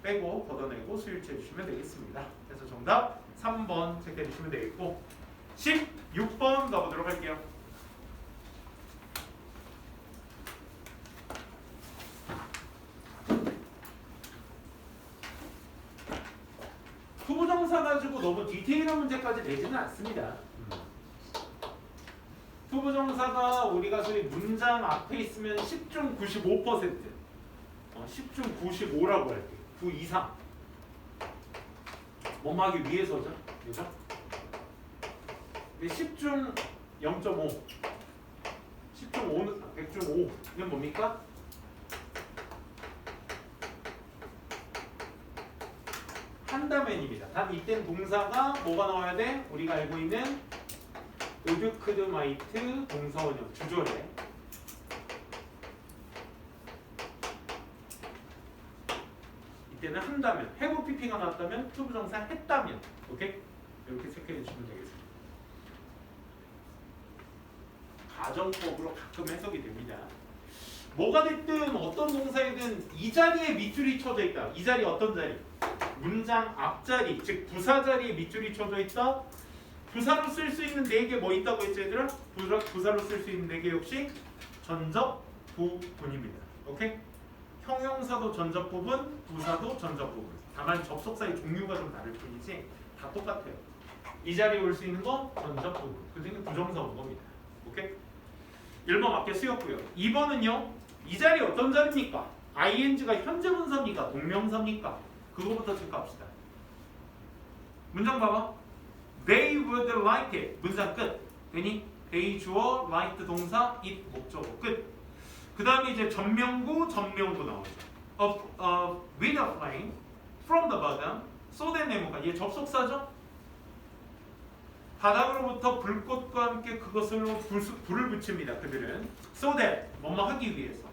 빼고 걷어내고 수일치 해주시면 되겠습니다. 그래서 정답 3번 체크해 주시면 되겠고 16번 가보도록 할게요. 투부정사 가지고 너무 디테일한 문제까지 내지는 않습니다. 투부정사가 우리가 소위 문장 앞에 있으면 10중 95%, 10중 95라고 할게요. 9 이상. 뭐하기 위해서죠. 그죠? 10중 0.5, 10중 5는 100중 5는 뭡니까? 한다면입니다. 단 이땐 동사가 뭐가 나와야 돼? 우리가 알고 있는 우드크드마이트 동사원형 주절에 이때는 한다면, have pp가 나왔다면, 투부정사 했다면, 오케이? 이렇게 체크해 주시면 되겠습니다. 가정법으로 가끔 해석이 됩니다. 뭐가 됐든 어떤 동사이든 이 자리에 밑줄이 쳐져 있다. 이 자리 어떤 자리? 문장 앞자리, 즉 부사 자리에 밑줄이 쳐져 있다. 부사로 쓸 수 있는 4개 뭐 있다고 했죠, 얘들아? 부사로 쓸 수 있는 4개 역시 전접부분입니다. 오케이? 형용사도 전접부분, 부사도 전접부분. 다만 접속사의 종류가 좀 다를 뿐이지 다 똑같아요. 이 자리에 올 수 있는 건 전접부분. 그 중에 부정사 온 겁니다. 오케이? 1번 맞게 쓰였고요. 2번은요. 이 자리 어떤 자리입니까? ing가 현재 분사입니까? 동명사입니까? 그거부터 체크합시다. 문장 봐봐. They would like it. 문장 끝. 되니? they 주어, like 동사, it 목적어 끝. 그 다음에 이제 전명구 나오죠. With a flame from the bottom, 쏟아낸 네모가 얘 접속사죠? 바닥으로부터 불꽃과 함께 그것으로 불을 붙입니다. 그들은 so that 뭐뭐 하기 위해서.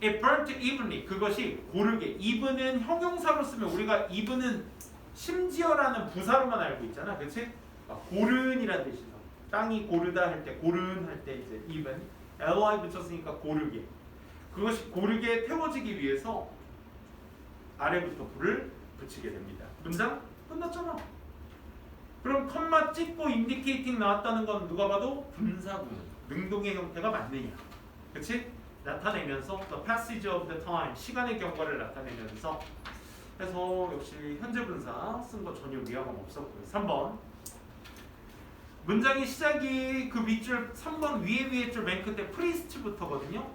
It burnt evenly. 그것이 고르게. even은 형용사로 쓰면 우리가 even은 심지어라는 부사로만 알고 있잖아. 그렇지? 고른이라는 뜻이죠. 땅이 고르다 할 때, 고른 할 때 이제 even ly 붙였으니까 고르게. 그것이 고르게 태워지기 위해서 아래부터 불을 붙이게 됩니다. 문장 끝났잖아. 그럼 컴마 찍고 indicating 나왔다는 건 누가 봐도 분사구문, 능동의 형태가 맞느냐. 그치? 나타내면서 the passage of the time, 시간의 경과를 나타내면서 해서 역시 현재 분사 쓴 거 전혀 위화감 없었고요. 3번 문장의 시작이 그 밑줄 3번 위에 줄 맨 끝에 priest부터거든요.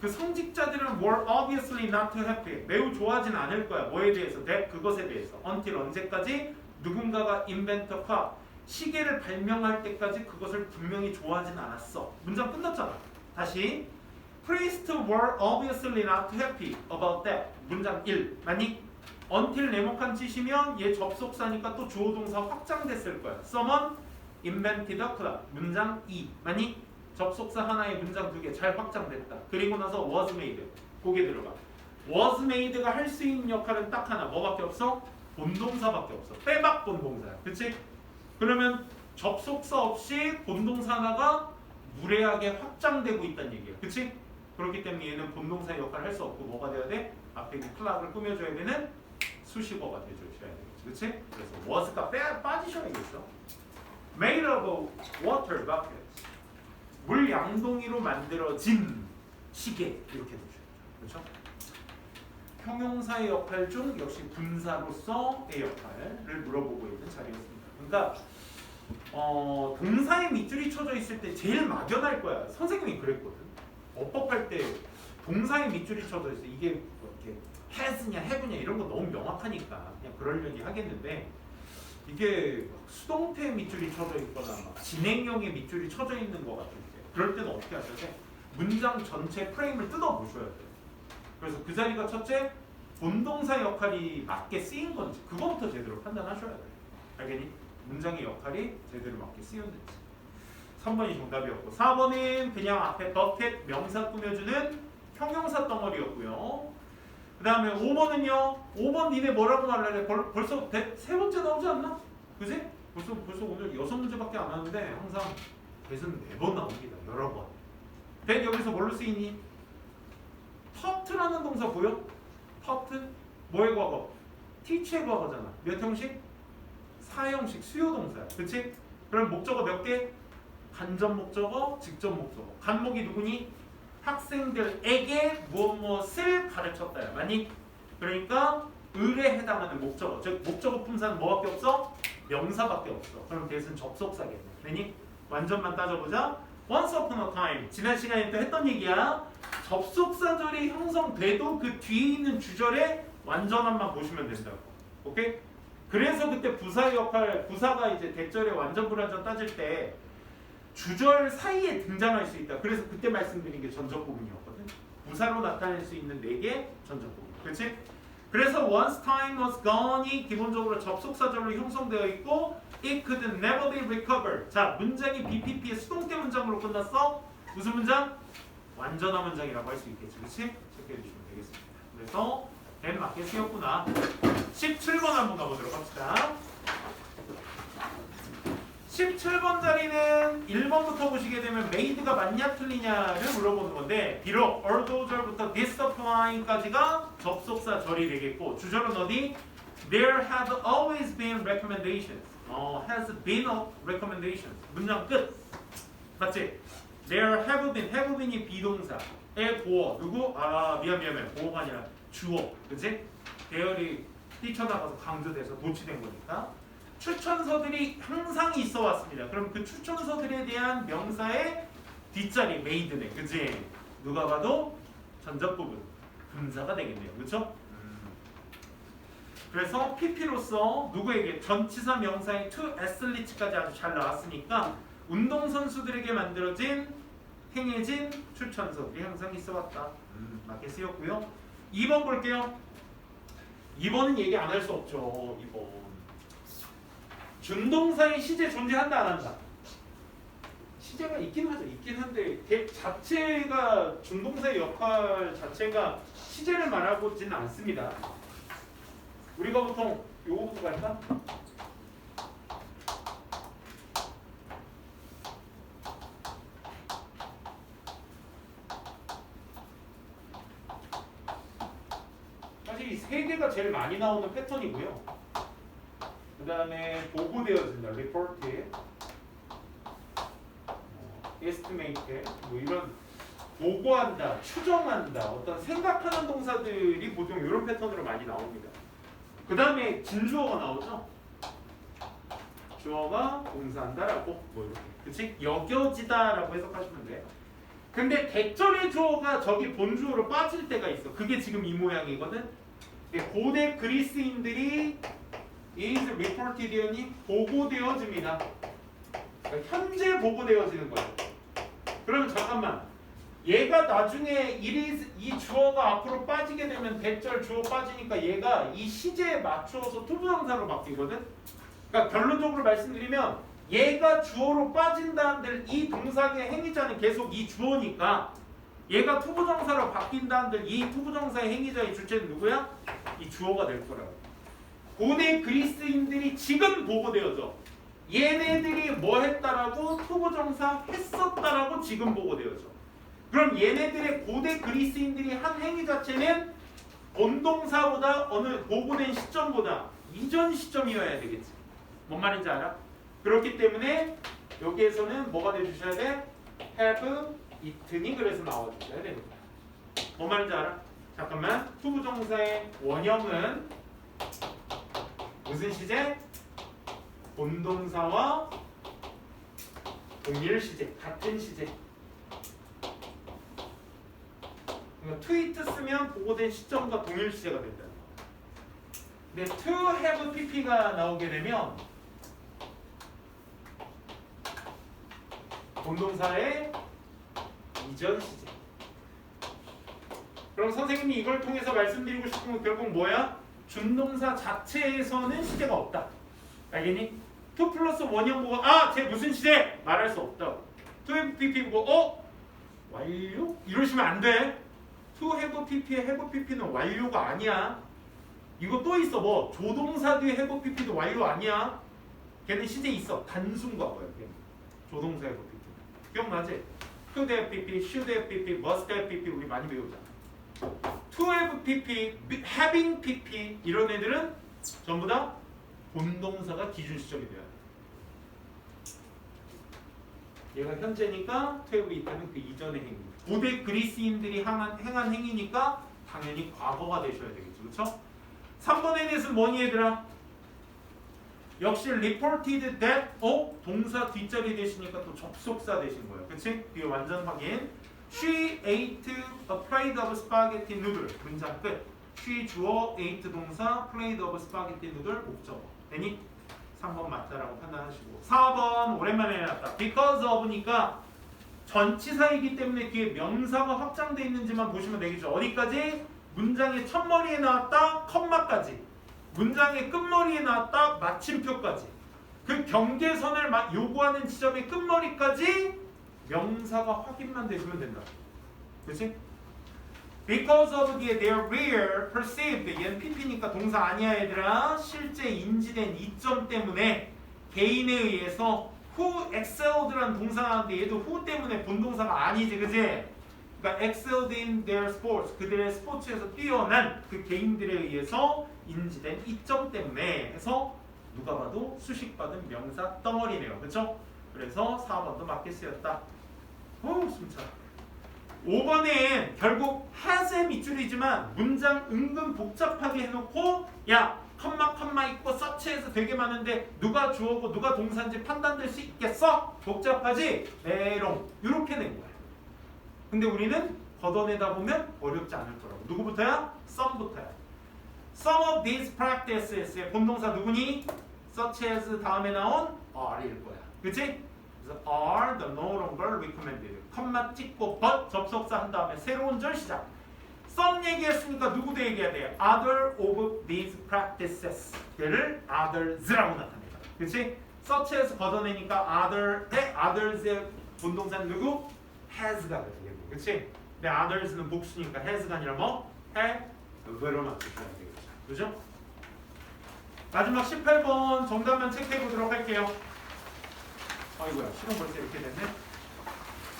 그 성직자들은 were obviously not happy. 매우 좋아하진 않을 거야. 뭐에 대해서? that 그것에 대해서. until 언제까지? 누군가가 invent a clock. 시계를 발명할 때까지 그것을 분명히 좋아하진 않았어. 문장 끝났잖아. 다시 priests were obviously not happy about that. 문장 1. 맞니? until 네모칸 치시면 얘 접속사니까 또 주어 동사 확장됐을 거야. someone invented a clock. 문장 2. 맞니? 접속사 하나에 문장 2개 잘 확장됐다. 그리고 나서 was made. 거기에 들어가. was made가 할 수 있는 역할은 딱 하나. 뭐밖에 없어? 본동사밖에 없어. 빼박 본동사야. 그치? 그러면 접속사 없이 본동사 하나가 무례하게 확장되고 있다는 얘기야. 그치? 그렇기 때문에 얘는 본동사의 역할을 할 수 없고 뭐가 돼야 돼? 앞에 있는 클락을 꾸며줘야 되는 수식어가 돼줘야 되겠지. 그치? 그래서 was가 빠지셔야겠어. Made of water buckets. 물 양동이로 만들어진 시계 이렇게 되죠. 그렇죠? 형용사의 역할 중 역시 분사로서의 역할을 물어보고 있는 자리였습니다. 그러니까 동사에 밑줄이 쳐져 있을 때 제일 막연할 거야. 선생님이 그랬거든. 어법할 때 동사에 밑줄이 쳐져 있어. 이게 뭐 이렇게 has냐 have냐 이런 거 너무 명확하니까 그냥 그러려니 하겠는데 이게 수동태에 밑줄이 쳐져 있거나 막 진행형에 밑줄이 쳐져 있는 것 같은데 그럴 때는 어떻게 하셔야 돼? 문장 전체 프레임을 뜯어 보셔야 돼. 그래서 그 자리가 첫째 본동사 역할이 맞게 쓰인 건지 그거부터 제대로 판단하셔야 돼. 알겠니? 문장의 역할이 제대로 맞게 쓰였는지. 3번이 정답이었고 4번은 그냥 앞에 버켓 명사 꾸며주는 형용사 덩어리였고요. 그 다음에 5번은요. 5번 니네 뭐라고 말하래? 벌써 세 번째 나오지 않나? 그지? 벌써 오늘 6문제밖에 안 하는데 항상 대은 4번 나옵니다. 여러 번. 대 여기서 뭘로 쓰이니? 터트라는 동사 보여? 터트? 뭐의 과거? teach의 과거잖아. 몇 형식? 4형식 수요동사야. 그치? 그럼 목적어 몇 개? 간접 목적어, 직접 목적어. 간목이 누구니? 학생들에게 무엇을 가르쳤다야. 맞니? 그러니까 을에 해당하는 목적어. 즉 목적어 품사는 뭐밖에 없어? 명사밖에 없어. 그럼 대신 접속사겠네. 되니? 완전만 따져보자. Once upon a time. 지난 시간에 또 했던 얘기야. 접속사절이 형성돼도 그 뒤에 있는 주절에 완전한만 보시면 된다고. 오케이? 그래서 그때 부사 역할, 부사가 이제 대절에 완전 불완전 따질 때 주절 사이에 등장할 수 있다. 그래서 그때 말씀드린 게 전적 부분이었거든. 부사로 나타낼 수 있는 4개 전적 부분. 그렇지? 그래서 once time was gone이 기본적으로 접속사절로 형성되어 있고 it could never be recovered. 자, 문장이 BPP의 수동태 문장으로 끝났어. 무슨 문장? 완전한 문장이라고 할 수 있겠지. 그렇지? 체크해 주시면 되겠습니다. 그래서 맨 맞게 쓰였구나. 17번 한번 가보도록 합시다. 17번 자리는 1번부터 보시게 되면 made가 맞냐 틀리냐를 물어보는 건데 비록 although 절부터 disapplying까지가 접속사 절이 되겠고 주절은 어디? There have always been recommendations. has been recommendations. 문장 끝. 맞지? There have been이 비동사의 보어. 누구? 미안. 보어가 아니라 주어. 그치? 대열이 뛰쳐나가서 강조돼서 도치된 거니까. 추천서들이 항상 있어 왔습니다. 그럼 그 추천서들에 대한 명사의 뒷자리 메이드네. 그치? 누가 봐도 전적 부분. 분사가 되겠네요. 그쵸? 그래서 PP로서 누구에게 전치사 명사의 to athlete까지 아주 잘 나왔으니까 운동선수들에게 만들어진 행해진 추천서들이 항상 있어 왔다. 맞게 쓰였고요. 2번 볼게요. 2번은 얘기 안 할 수 없죠. 2번. 준동사의 시제 존재한다 안 한다? 시제가 있긴 하죠. 있긴 한데 걔 자체가 준동사의 역할 자체가 시제를 말하고 있지는 않습니다. 우리가 보통 요거부터 갈까? 사실 이 세 개가 제일 많이 나오는 패턴이고요. 그 다음에 보고되어진다, report, estimate, 뭐 이런 보고한다, 추정한다, 어떤 생각하는 동사들이 보통 이런 패턴으로 많이 나옵니다. 그 다음에 진주어가 나오죠. 주어가 동사한다라고 뭐 이렇게, 그치? 여겨지다라고 해석하시면 돼. 근데 대절의 주어가 저기 본주어로 빠질 때가 있어. 그게 지금 이 모양이거든. 고대 그리스인들이 is reported이니 보고되어집니다. 그러니까 현재 보고되어지는 거예요. 그럼 잠깐만, 얘가 나중에 이 주어가 앞으로 빠지게 되면 대절 주어 빠지니까 얘가 이 시제에 맞추어서 투부정사로 바뀌거든. 그러니까 결론적으로 말씀드리면 얘가 주어로 빠진다 한들 이 동사의 행위자는 계속 이 주어니까 얘가 투부정사로 바뀐다 한들 이 투부정사의 행위자의 주체는 누구야? 이 주어가 될 거라고. 고대 그리스인들이 지금 보고되어져. 얘네들이 뭐 했다라고 투부정사 했었다라고 지금 보고되어져. 그럼 얘네들의 고대 그리스인들이 한 행위 자체는 본동사보다 어느 보고된 시점보다 이전 시점이어야 되겠지. 뭔 말인지 알아? 그렇기 때문에 여기에서는 뭐가 돼주셔야 돼? have, it니 그래서 나와주셔야 됩니다. 뭔 말인지 알아? 잠깐만. 투부정사의 원형은 무슨 시제? 본동사와 동일 시제, 같은 시제. 그러니까 to it 쓰면 보고된 시점과 동일 시제가 된다. 근데 to have pp가 나오게 되면 본동사의 이전 시제. 그럼 선생님이 이걸 통해서 말씀드리고 싶은 건 결국 뭐야? 준동사 자체에서는 시제가 없다. 알겠니? to 플러스 원형 보고 쟤 무슨 시제? 말할 수 없다고. to have pp 보고 완료? 이러시면 안 돼. to have pp의 have pp는 완료가 아니야. 이거 또 있어. 뭐 조동사 뒤에 have pp도 완료 아니야. 걔는 시제 있어. 단순 과거야. 걔는. 조동사 have pp. 기억나지? could have pp, should have pp, must have pp 우리 많이 배우잖아. to have pp, having pp 이런 애들은 전부 다 본동사가 기준 시점이 돼야 돼. 얘가 현재니까 to have it는 그 이전의 행위. 고대 그리스인들이 행한 행위니까 당연히 과거가 되셔야 되겠죠. 그렇죠? 3번에 대해서는 뭐니 얘들아? 역시 reported that 동사 뒷자리 되시니까 또 접속사 되신 거예요. 그치? 이게 완전 확인. She ate a plate of spaghetti noodle. 문장 끝. She 주어, ate 동사, plate of spaghetti noodle 목적어. 되니? 3번 맞다라고 판단하시고. 4번 오랜만에 해놨다. because of니까 전치사이기 때문에 뒤에 명사가 확장되어 있는지만 보시면 되겠죠. 어디까지? 문장의 첫머리에 나왔다, 컴마까지. 문장의 끝머리에 나왔다, 마침표까지. 그 경계선을 요구하는 지점의 끝머리까지 명사가 확인만 되시면 된다. 그치? Because of the their real perceived 얘는 pp니까 동사 아니야 얘들아. 실제 인지된 이점 때문에 개인에 의해서 who excelled라는 동사가 나왔는데 얘도 who 때문에 본동사가 아니지. 그치? 그러니까 excelled in their sports 그들의 스포츠에서 뛰어난 그 개인들에 의해서 인지된 이점 때문에 해서 누가 봐도 수식받은 명사 덩어리네요. 그쵸? 그래서 4번도 맞게 쓰였다. 숨차. 5번엔 결국 has의 밑줄이지만 문장 은근 복잡하게 해놓고 야 컴마 있고 서치해서 되게 많은데 누가 주어고 누가 동사인지 판단될 수 있겠어? 복잡하지? 메롱 이렇게 낸 거야. 근데 우리는 걷어내다 보면 어렵지 않을 거라고. 누구부터야? some부터야. Some of these practices의 본동사 누구니? such as 다음에 나온 are일 거야. 그치? 그래서 are the no longer recommended. 컴마 찍고 but 접속사 한 다음에 새로운 절 시작. some 얘기했으니까 누구도 얘기해야 돼. other of these practices. 얘를 others라고 나타내요. 그치? such as 걷어내니까 others의 본동사는 누구? has가 되겠고. 그치? 근데 others는 복수니까 has가 아니라 뭐? have로 맞추셔야 되겠죠. 그죠? 마지막 18번 정답만 체크해 보도록 할게요. 아이고야, 시간 벌써 이렇게 됐네.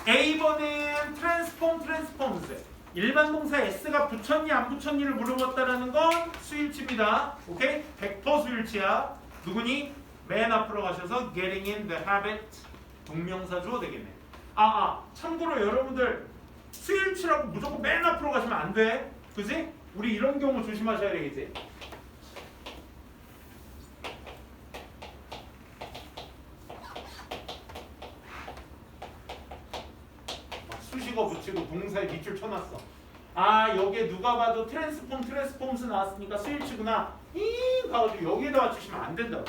A번은 transforms. 일반 동사 s가 붙였니 안 붙였니를 물어봤다라는 건 수일치입니다. 오케이? 100% 수일치야. 누구니? 맨 앞으로 가셔서 getting in the habit. 동명사 주어 되겠네. 참고로 여러분들 수일치라고 무조건 맨 앞으로 가시면 안 돼. 그지? 우리 이런 경우 조심하셔야 되겠지. 수식어 붙이고 동사에 밑줄 쳐놨어. 여기에 누가 봐도 트랜스폼스 나왔으니까 수일치구나. 가가지고 여기에다 맞추시면 안 된다고.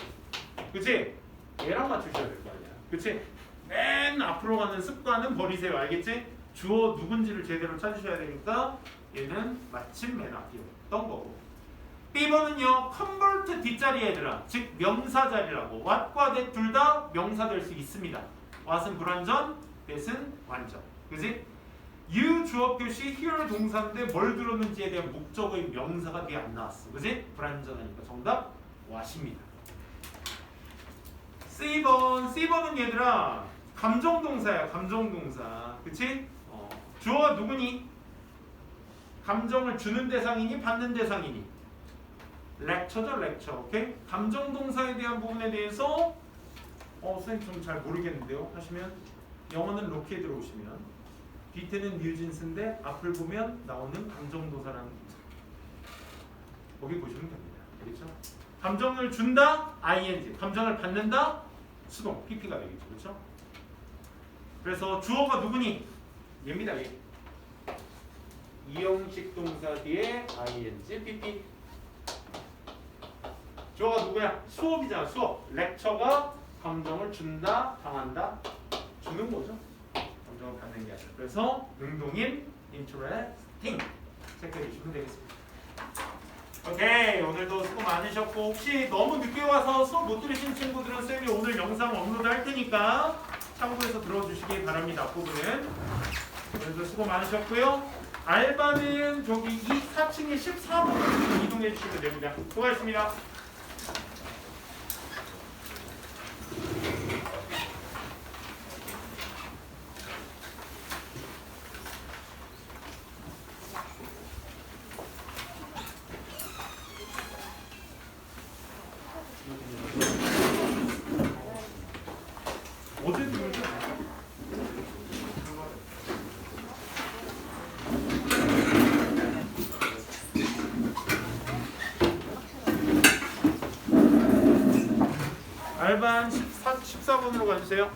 그치? 얘랑 맞추셔야 될 거 아니야. 그치? 맨 앞으로 가는 습관은 버리세요. 알겠지? 주어 누군지를 제대로 찾으셔야 되니까 얘는 마침 맨 앞이었던 거고. B번은요. convert 뒷자리 얘들아. 즉 명사 자리라고. what과 that 둘 다 명사 될 수 있습니다. what은 불완전, that은 완전. 그지? you 주어 표시 here 동사인데 뭘 들었는지에 대한 목적의 명사가 뒤에 안 나왔어. 그지? 불완전하니까 정답 what입니다. C번은 얘들아 감정동사야. 감정동사. 그치? 주어가 누구니? 감정을 주는 대상이니 받는 대상이니? lecture죠. lecture. 오케이? 감정동사에 대한 부분에 대해서 선생님 좀 잘 모르겠는데요 하시면 영어는 로키에 들어오시면 뒤태는 뉴진스인데 앞을 보면 나오는 감정동사라는 거기 보시면 됩니다. 그렇죠? 감정을 준다, ing. 감정을 받는다, 수동, pp가 되겠죠. 그렇죠? 그래서 주어가 누구니? 얘입니다. 얘. 이형식 동사 뒤에 ing, pp. 주어가 누구야? 수업이잖아. 수업. 렉처가 감정을 준다, 당한다, 주는 거죠. 감정을 받는 게 아니라. 그래서 능동인 interesting 체크해 주시면 되겠습니다. 오케이, 오늘도 수고 많으셨고 혹시 너무 늦게 와서 수업 못 들으신 친구들은 쌤이 오늘 영상 업로드 할 테니까 참고해서 들어주시기 바랍니다. 앞부분은. 오늘도 수고 많으셨고요. 알바는 저기 4층에 14번으로 이동해 주시면 됩니다. 수고하셨습니다. 어제도 그러지 않았어요? 알반 14번으로 가주세요.